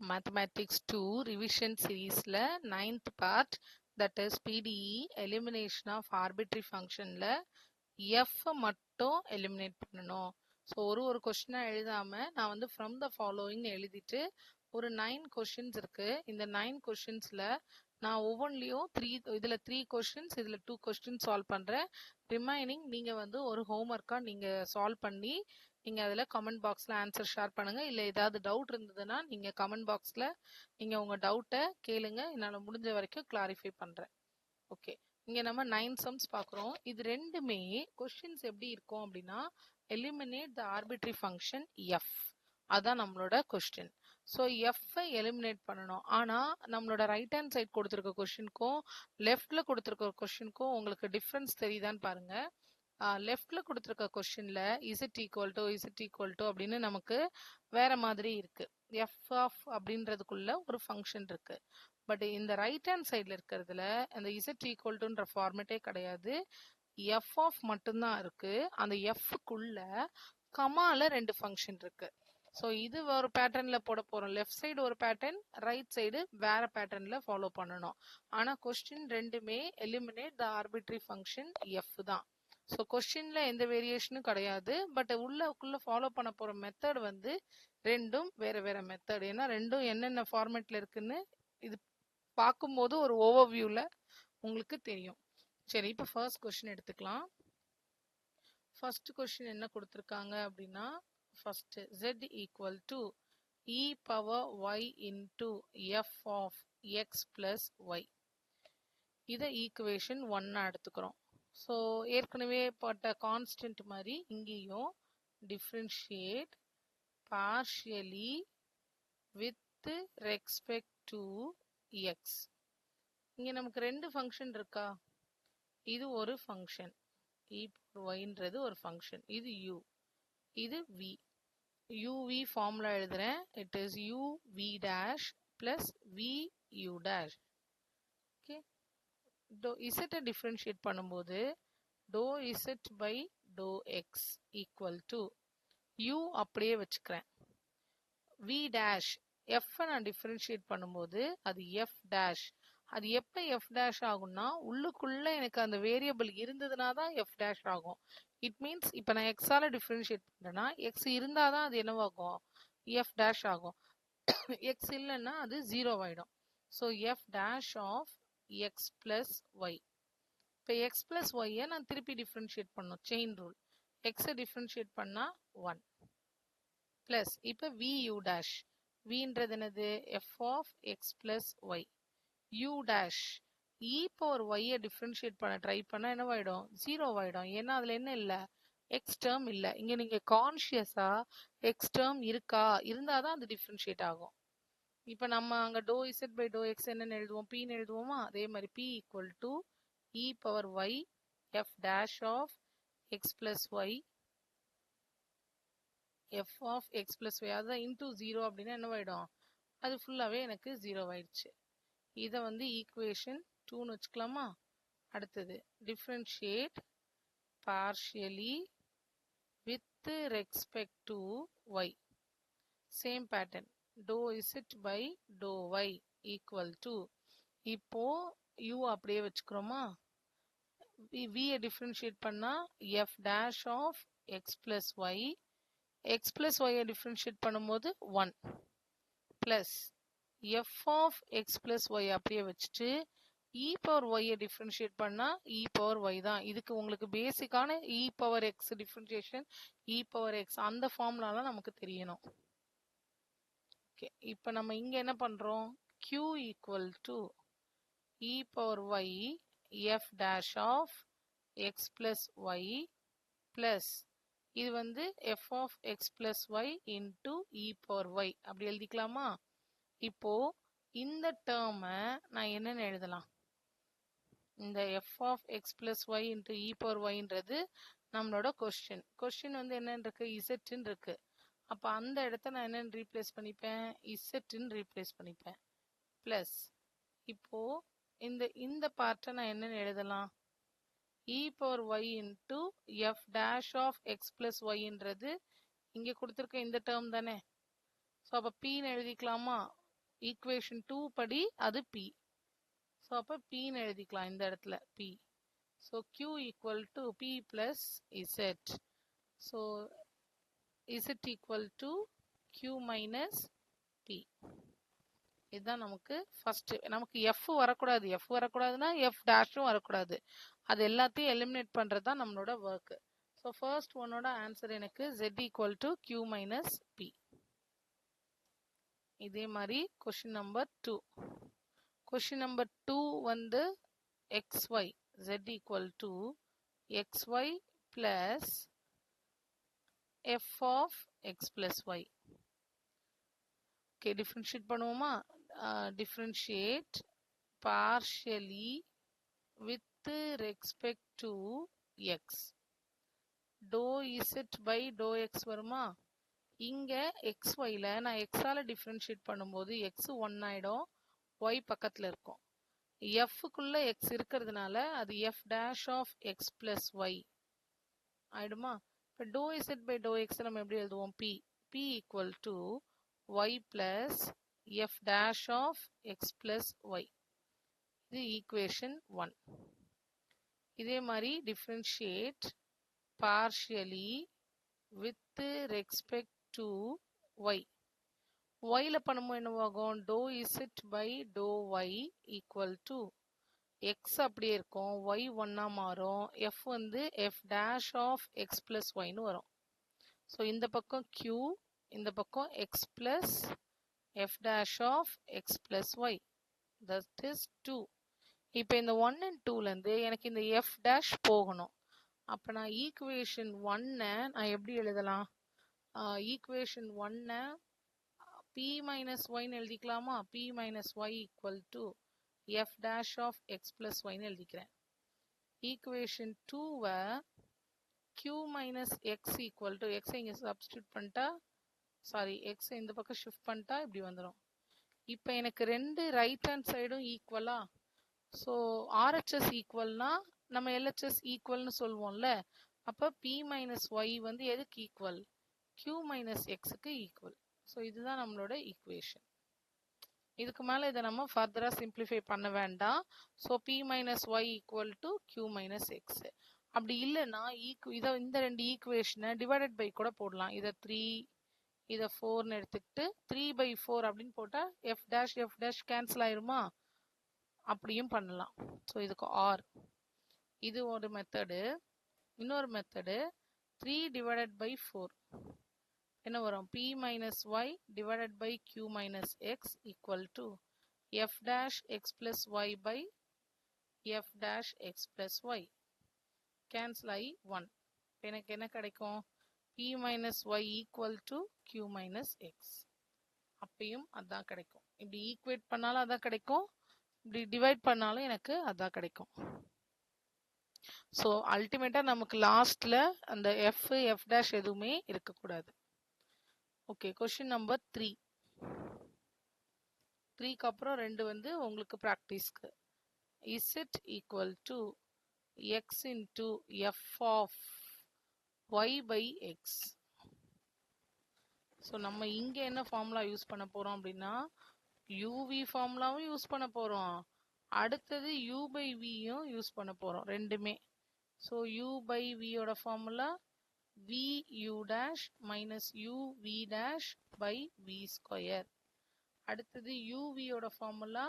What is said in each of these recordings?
Mathematics 2 revision series ல 9th part, that is PDE elimination of arbitrary function ல f மட்டும் eliminate பண்ணணும். So ஒரு கொஸ்டினா எழுதாம நான் வந்து ஃப்ரம் த ஃபாலோயிங் எழுதிட்டு ஒரு 9 கொஸ்டின்ஸ் இருக்கு. இந்த 9 கொஸ்டின்ஸ்ல நான் ஒவ்வொன்றிலையும் இதுல 3 கொஸ்டின்ஸ், இதுல 2 கொஸ்டின் சால்வ் பண்றேன். ரிமைனிங் நீங்க வந்து ஒரு ஹோம்ஒர்க்கா நீங்க சால்வ் பண்ணி நீங்க அதுல கமெண்ட் பாக்ஸ்ல ஆன்சர் ஷேர் பண்ணுங்க. இல்ல ஏதாவது டவுட் இருந்ததுன்னா நீங்க கமெண்ட் பாக்ஸ்ல நீங்க உங்க டவுட்டை கேளுங்க. என்னால முடிஞ்ச வரைக்கும் கிளாரிஃபை பண்றேன். ஓகே, இங்க நம்ம 9 சம்ஸ் பார்க்குறோம். இது ரெண்டுமே கொஸ்டின்ஸ் எப்படி இருக்கும் அப்படின்னா, எலிமினேட் த ஆர்பிட்ரரி ஃபங்க்ஷன் எஃப், அதான் நம்மளோட கொஸ்டின். ஸோ எஃப்ஐ எலிமினேட் பண்ணணும். ஆனா நம்மளோட ரைட் ஹேண்ட் சைட் கொடுத்துருக்க கொஸ்டினுக்கும் லெஃப்ட்ல கொடுத்துருக்க கொஸ்டினுக்கும் உங்களுக்கு டிஃப்ரென்ஸ் தெரியுதான்னு பாருங்க. லெஃப்ட்ல கொடுத்துருக்க கொஸ்டின்ல இசட் ஈக்குவல் டு அப்படின்னு நமக்கு வேற மாதிரி இருக்கு. எஃப் ஆஃப் அப்படின்றதுக்குள்ள ஒரு ஃபங்க்ஷன் இருக்கு. பட் இந்த ரைட் ஹேண்ட் சைட்ல இருக்கிறதுல அந்த இசட் ஈக்குவல் டுன்ற ஃபார்மேட்டே கிடையாது. எஃப் ஆஃப் மட்டும்தான் இருக்கு. அந்த எஃப்க்குள்ள கமால 2 ஃபங்க்ஷன் இருக்கு. ஸோ இது ஒரு பேட்டர்ன்ல போட போறோம். லெஃப்ட் சைடு ஒரு பேட்டர்ன், ரைட் சைடு வேற பேட்டர்ன்ல ஃபாலோ பண்ணணும். ஆனா கொஸ்டின் ரெண்டுமே எலிமினேட் த ஆர்பிட்ரரி ஃபங்க்ஷன் எஃப் தான். ஸோ கொஸ்டின்ல எந்த வேரியேஷனும் கிடையாது. பட் உள்ளக்குள்ள ஃபாலோ பண்ண போற மெத்தட் வந்து ரெண்டும் வேற வேற மெத்தட். ஏன்னா ரெண்டும் என்னென்ன ஃபார்மேட்ல இருக்குன்னு இது பார்க்கும்போது ஒரு ஓவர்வியூல உங்களுக்கு தெரியும். சரி, இப்போ ஃபர்ஸ்ட் கொஸ்டின் எடுத்துக்கலாம். ஃபர்ஸ்ட் கொஸ்டின் என்ன கொடுத்துருக்காங்க அப்படின்னா, first z equal to e power y into f of x plus y. இதை ஈக்குவேஷன் 1 எடுத்துக்கிறோம். ஸோ ஏற்கனவே பட்ட கான்ஸ்டன்ட் மாதிரி இங்கேயும் differentiate partially with respect to x. இங்க நமக்கு 2 ஃபங்க்ஷன் இருக்கா? இது ஒரு ஃபங்க்ஷன், e பவர் ஒய்ன்றது ஒரு ஃபங்க்ஷன். இது u, இது v. uv ஃபார்முலா எழுதுறேன். It is uv dash plus vu dash. Okay, z differentiate பண்ணும்போது dou z by dou x equal to u அப்படியே வச்சுக்கிறேன். v dash f நான் டிஃபரன்ஷியேட் பண்ணும்போது அது f dash. அது எப்ப f dash ஆகும்னா உள்ளுக்குள்ள எனக்கு அந்த வேரியபிள் இருந்ததுனா தான் f dash ஆகும். இட் மீன்ஸ் இப்போ நான் x ஆல டிஃபரன்ஷியேட் பண்றேன்னா x இருந்தாதான் அது என்னவாகும்? f dash ஆகும். x இல்லைன்னா அது 0 ஆயிடும். So f dash of x plus y. இப்போ x plus y நான் திருப்பி டிஃபரன்ஷியேட் பண்ணணும், செயின் ரூல். x டிஃபரன்ஷியேட் பண்ணா 1 பிளஸ் இப்போ vu dash. vன்றது என்னது? f of x plus y. u dash e power y differentiate பண்ண ட்ரை பண்ணா என்னவாயிடும்? 0 ஆயிடும். ஏன்னா அதுல என்ன இல்ல? எக்ஸ் டேர்ம் இல்ல. இங்க நீங்க கான்ஷியஸா எக்ஸ் டேர்ம் இருக்கா? இருந்தாதான் அது டிஃபரன்ஷியேட் ஆகும். இப்ப நம்ம அங்க do z by do x என்னன்னு எழுதுவோம்? பின்னு எழுதுவோமா? அதே மாதிரி p equal to e power y f dash of x plus y f of x plus y, அதான் இன்டூ 0 அப்படின்னா என்னவாயிடும்? அது ஃபுல்லாவே எனக்கு 0 ஆயிடுச்சு. இதை வந்து ஈக்குவேஷன் 2ன்னு வச்சுக்கலாமா? அடுத்தது differentiate partially with respect to y. Same pattern, dou z by dou y equal to, இப்போ u அப்படியே வச்சுக்கிறோமா? v டிஃபரன்ஷியேட் பண்ணா f dash of x plus y. x plus y differentiate பண்ணும்போது 1 plus f of x plus y அப்படியே வச்சுட்டு e power y differentiate பண்ணா e power y தான். இதுக்கு உங்களுக்கு பேசிக்கான e power x differentiation, e power x அந்த ஃபார்முலாலாம் நமக்கு தெரியணும். ஓகே, இப்போ நம்ம இங்க என்ன பண்றோம்? q equal to e power y f dash of x plus y plus இது வந்து f of x plus y into e power y அப்படி எழுதிக்கலாமா? இப்போ இந்த டேர்மை நான் என்னன்னு எழுதலாம்? இந்த f of x plus y into e power yன்றது நம்மளோட கொஸ்டின் வந்து என்னன்னு இருக்கு? z இருக்கு. அப்ப அந்த இடத்த நான் என்னன்னு ரீப்ளேஸ் பண்ணிப்பேன்? z ரீப்ளேஸ் பண்ணிப்பேன். பிளஸ் இப்போ இந்த பார்ட்டை நான் என்னன்னு எழுதலாம்? e power y into f dash of x plus yன்றது இங்க கொடுத்துருக்க இந்த டேர்ம் தானே. ஸோ அப்போ pன்னு எழுதிக்கலாமா? ஈக்குவேஷன் 2 படி அது p. ஸோ அப்போ pன்னு எழுதிக்கலாம் இந்த இடத்துல p. So q equal to p plus z. So z equal to q minus p. இதுதான் நமக்கு ஃபர்ஸ்ட். நமக்கு f வரக்கூடாது. f வரக்கூடாதுன்னா f டேஷும் வரக்கூடாது. அது எல்லாத்தையும் எலிமினேட் பண்றது தான் நம்மளோட ஒர்க். ஸோ ஃபர்ஸ்ட் ஒன்னோட ஆன்சர் எனக்கு z equal to q minus p. இதே மாதிரி கொஸ்டின் நம்பர் 2. கொஸ்டின் நம்பர் 2 வந்து xy z equal to xy plus f of x plus y. Okay, differentiate பண்ணுவோமா? Differentiate partially with respect to x. dou z by dou x வருமா? இங்க xyல நான் x ஆல differentiate பண்ணும்போது x 1 ஆயிடும், y பக்கத்துல இருக்கும். f குள்ள x இருக்கிறதுனால அது f dash of x plus y ஆயிடுமா? இப்போ dou z by dou x நம்ம எப்படி எழுதுவோம்? p equal to y plus f dash of x plus y. இது ஈக்குவேஷன் 1. இதே மாதிரி differentiate partially with respect to y. yல பண்ணும்போது என்னவாகும்? dou z by dou y equal to x அப்படியே இருக்கும், y 1 மாறும், f வந்து f dash of x plus y ன்னு வரும். ஸோ இந்த பக்கம் q, இந்த பக்கம் x plus f dash of x plus y. That is 2. இப்போ இந்த 1 and 2ல இருந்து எனக்கு இந்த f dash போகணும். அப்ப நான் ஈக்குவேஷன் 1 நான் எப்படி எழுதலாம்? ஈக்குவேஷன் 1 p minus y ன்னு எழுதிக்கலாமா? p minus y equal to f dash of x plus y ன்னு எழுதிக்கிறேன். Equation 2 q minus x equal to x இங்க சப்ஸ்டிட்யூட் பண்ணிட்டா, சாரி x இந்த பக்கம் ஷிஃப்ட் பண்ணிட்டா இப்படி வந்துடும். இப்போ எனக்கு ரெண்டு ரைட் ஹேண்ட் சைடும் ஈக்குவலா? ஸோ RHS ஈக்குவல்னா நம்ம LHS ஈக்குவல்னு சொல்லுவோம்ல. அப்போ p மைனஸ் ஒய் வந்து எதுக்கு ஈக்குவல்? q மைனஸ் எக்ஸுக்கு ஈக்குவல். ஸோ இதுதான் நம்மளோட ஈக்குவேஷன். இதுக்கு மேலே இதை நம்ம ஃபர்தராக சிம்பிளிஃபை பண்ண வேண்டாம். So p minus y equal to q minus x. அப்படி இல்லைன்னா இந்த ரெண்டு ஈக்குவேஷனை டிவைடட் பை கூட போடலாம். இதை 3 இதை 4ன்னு எடுத்துக்கிட்டு 3/4 அப்படின்னு போட்டால் எஃப் டேஷ் கேன்சல் ஆயிருமா? அப்படியும் பண்ணலாம். ஸோ இதுக்கு ஆர். இது ஒரு மெத்தடு. இன்னொரு மெத்தடு 3 டிவைடட் பை 4 என்ன வரும்? p minus y divided by q minus x equal to f dash x plus y by f dash x plus y. Cancel ஆகி 1. எனக்கு என்ன கிடைக்கும்? p minus y equal to q minus x. அப்பயும் அதான் கிடைக்கும். இப்படி ஈக்குவேட் பண்ணாலும் அதான் கிடைக்கும், இப்படி டிவைட் பண்ணாலும் எனக்கு அதான் கிடைக்கும். ஸோ அல்டிமேட்டா நமக்கு லாஸ்ட்ல அந்த எஃப் டேஷ் எதுவுமே இருக்கக்கூடாது. Okay, question number 3. 3க்கு அப்புறம் 2 வந்து உங்களுக்கு ப்ராக்டிஸ்க்கு. Is it equal to x into f of y by x. So நம்ம இங்க என்ன ஃபார்முலா யூஸ் பண்ண போறோம் அப்படின்னா யூவி ஃபார்முலாவும் யூஸ் பண்ண போறோம், அடுத்தது u பை வியும் யூஸ் பண்ண போறோம் ரெண்டுமே. ஸோ u பை வியோட formula v u dash minus u v dash by v square. அடுத்தது u v யோட formula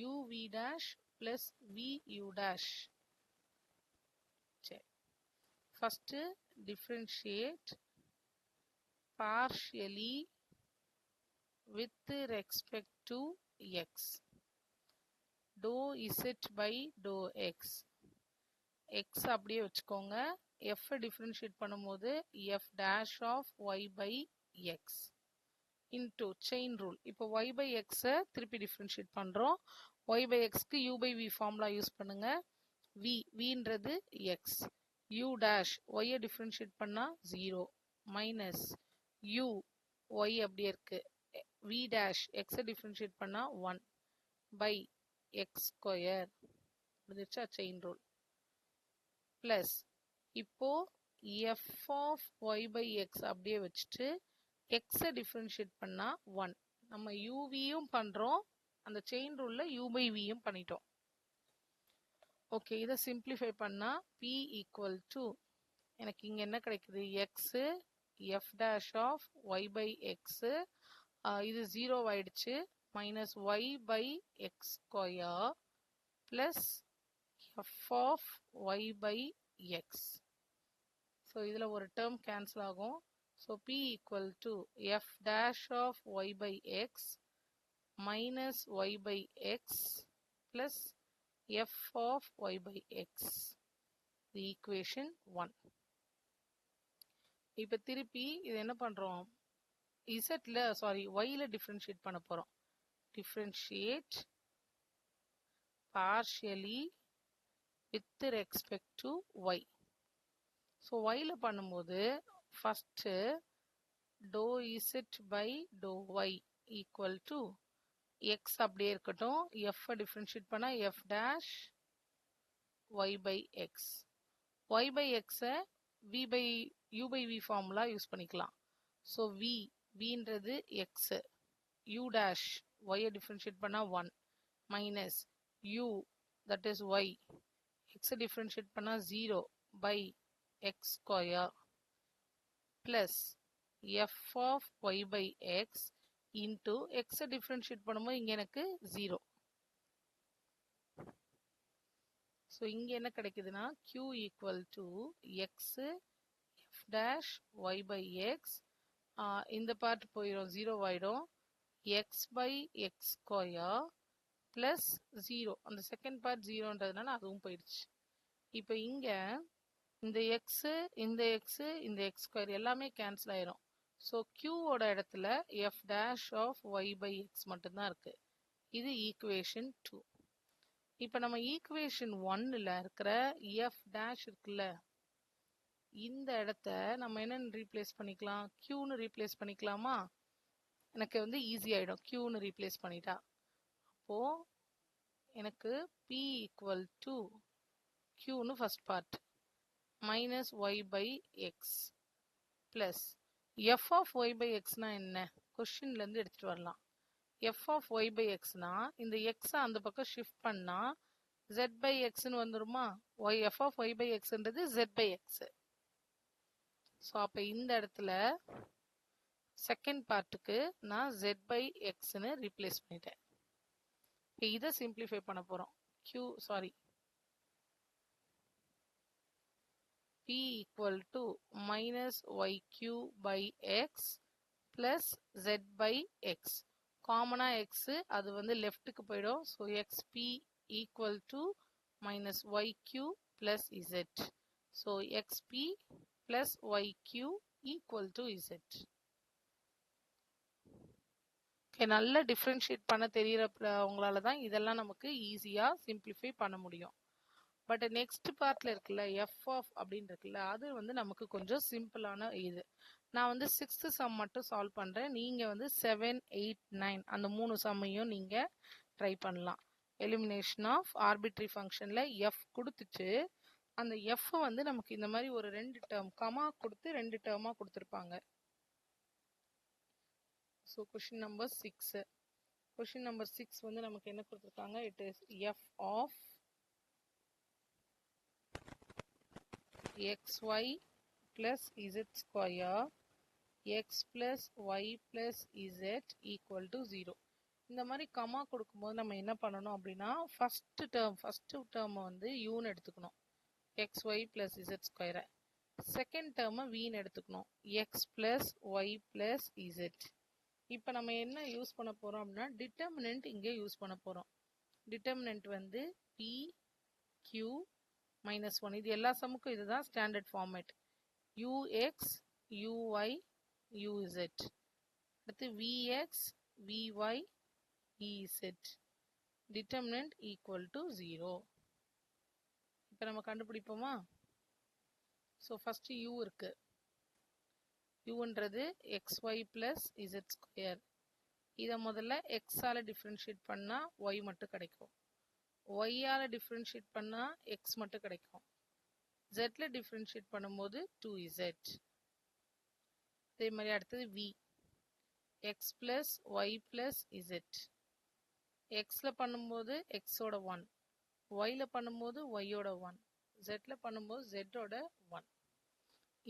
u v dash plus v u dash. சரி, first differentiate partially with respect to x. dou z by dou x. x அப்படியே வச்சுக்கோங்க. f differentiate பண்ணும்போது f dash of y by x into chain rule. இப்போ y by x திருப்பி differentiate பண்றோம். y by xக்கு u by v formula use பண்ணுங்க. vன்றது x, u dash y differentiate பண்ணா 0 minus u y அப்படியே இருக்கு, v dash x டிஃபரன்ஷியேட் பண்ணா 1 by x square. முடிஞ்சிருச்சா? Chain rule. Plus இப்போ f of y by x அப்படியே வச்சுட்டு x டிஃபரன்ஷியேட் பண்ணா 1. நம்ம uv-யும் பண்றோம், அந்த செயின் ரூல்ல u by v-யும் பண்ணிட்டோம். ஓகே, இதை சிம்பிளிஃபை பண்ணா p ஈக்குவல் டு எனக்கு இங்க என்ன கிடைக்குது, x f dash of y by x, இது 0 ஆயிடுச்சு, minus y by x square plus f of y by x. So இதில் ஒரு டேர்ம் கேன்சல் ஆகும். So p equal to f dash of y by x minus y by x plus f of y by x. The equation 1. இப்போ திருப்பி இது என்ன பண்றோம், z-ல sorry y-ல differentiate பண்ண போறோம். Differentiate partially with respect to y. So y-ல பண்ணும்போது first dou z by dou y equal to x அப்படியே இருக்கட்டும், f டிஃபரன்ஷியேட் பண்ணா f dash y by x. y by x v by u by v formula use பண்ணிக்கலாம். So vன்றது x, u dash y differentiate பண்ணா 1 minus u that is y, x differentiate பண்ணா 0 by x square plus f of y by x into x differentiate பண்ணும்போது இங்க எனக்கு 0. So இங்க என்ன கிடைக்குதுன்னா q equal to x f dash y by x, இந்த part போயிடும் 0 ஆயிடும், x by x square plus 0, அந்த செகண்ட் பார்ட் 0ன்றதுனால அதுவும் போயிடுச்சு. இப்போ இங்க இந்த x இந்த x இந்த x ஸ்கொயர் எல்லாமே கேன்சல் ஆயிரும். ஸோ q ஓட இடத்துல f dash of y by x மட்டும்தான் இருக்கு. இது ஈக்குவேஷன் 2. இப்போ நம்ம ஈக்குவேஷன் 1ல இருக்கிற f dash இருக்குல்ல, இந்த இடத்த நம்ம என்னன்னு ரீப்ளேஸ் பண்ணிக்கலாம், qன்னு ரீப்ளேஸ் பண்ணிக்கலாமா? எனக்கு வந்து ஈஸி ஆயிடும் qன்னு ரீப்ளேஸ் பண்ணிட்டா. அப்போ எனக்கு p ஈக்குவல் டு qன்னு first part minus y by x plus f of y by xனா என்ன, கொஸ்டின்ல இருந்து எடுத்துட்டு வரலாம். f of y by xனா இந்த x அந்த பக்கம் ஷிஃப்ட் பண்ணா z by xன்னு வந்துருமா, f of y by xன்றது z by x. So அப்போ இந்த இடத்துல செகண்ட் பார்ட்டுக்கு நான் z by xன்னு ரீப்ளேஸ் பண்ணிட்டேன். இப்போ இதை சிம்பிளிஃபை பண்ண போறோம். p equal to minus yq by x plus z by x. காமனா x அது வந்து லெஃப்ட்டுக்கு போயிடும். So xp equal to minus yq plus z. So xp plus yq equal to z. நல்லா டிஃபரன்ஷியேட் பண்ண தெரியறவங்களால தான் இதெல்லாம் நமக்கு ஈஸியா சிம்பிளிஃபை பண்ண முடியும். பட் நெக்ஸ்ட் பார்ட்ல இருக்குல்ல f of அப்படின்னு இருக்குல்ல, அது வந்து நமக்கு கொஞ்சம் சிம்பிளான இது. நான் வந்து 6th சம் மட்டும் சால்வ் பண்றேன், நீங்க வந்து 7, 8, 9 அந்த 3 சம்மையும் நீங்க ட்ரை பண்ணலாம். எலிமினேஷன் ஆஃப் ஆர்பிட்ரரி ஃபங்க்ஷன்ல f கொடுத்துட்டு அந்த f வந்து நமக்கு இந்த மாதிரி ஒரு 2 டேர்ம் கமா கொடுத்து 2 டேர்மா கொடுத்துருப்பாங்க. So question number 6. Question number 6 வந்து நமக்கு என்ன கொடுத்துருக்காங்க, it is f of xy plus z square x plus y plus z equal to 0. இந்த மாதிரி கமா கொடுக்கும்போது நம்ம என்ன பண்ணணும் அப்படின்னா ஃபர்ஸ்ட் டேர்ம் வந்து uன்னு எடுத்துக்கணும், xy plus z ஸ்கொயரை. செகண்ட் டேர்ம் vன்னு எடுத்துக்கணும், x plus y plus z. இப்போ நம்ம என்ன யூஸ் பண்ண போறோம் அப்படின்னா டிட்டர்மினன்ட் இங்கே யூஸ் பண்ண போறோம். டிட்டர்மினன்ட் வந்து p q minus 1. இது எல்லா சம்முக்கும் இதுதான் standard format. ux uy uz, அடுத்து vx vy ez. Determinant equal to 0. இப்போ நம்ம கண்டுபிடிப்போமா? ஸோ ஃபர்ஸ்ட் u இருக்கு, uன்றது xy plus z ஸ்கொயர். இதை முதல்ல x ஆல டிஃபரன்ஷியேட் பண்ணா y மட்டும் கிடைக்கும், y ஆல டிஃபரன்ஷியேட் பண்ணா x மட்டும் கிடைக்கும், z-ல டிஃபரன்ஷியேட் பண்ணும்போது 2z. அதே மாதிரி அடுத்தது v, x plus y plus z. xல பண்ணும்போது x ஓட 1, yல பண்ணும்போது y ஓட 1, zல பண்ணும்போது z ஓட 1.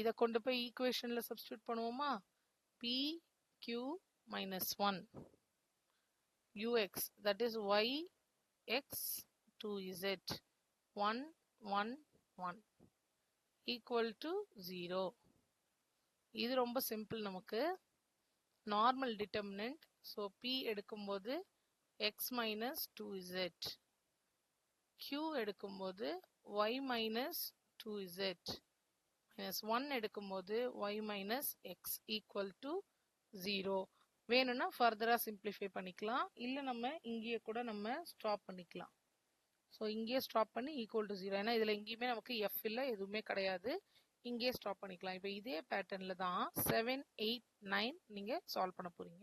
இதை கொண்டு போய் ஈக்குவேஷன்ல சப்ஸ்டியூட் பண்ணுவோமா? p q minus 1 ux, that is y x 2z 1 1 1 equal to 0. இது ரொம்ப சிம்பிள். நமக்கு நார்மல் டிட்டர்மினன்ட். ஸோ p எடுக்கும்போது x minus 2z, q எடுக்கும்போது y minus 2z minus 1 எடுக்கும்போது y minus x equal to 0. வேணும்னா ஃபர்தரா சிம்பிளிஃபை பண்ணிக்கலாம், இல்லை நம்ம இங்கேயே கூட நம்ம ஸ்டாப் பண்ணிக்கலாம். ஸோ இங்கேயே ஸ்டாப் பண்ணி ஈக்குவல் டு 0, ஏன்னா இதில் எங்கேயுமே நமக்கு எஃப் இல்லை, எதுவுமே கிடையாது. இங்கேயே ஸ்டாப் பண்ணிக்கலாம். இப்போ இதே பேட்டர்னில் தான் 7 8 9 நீங்கள் சால்வ் பண்ண போறீங்க.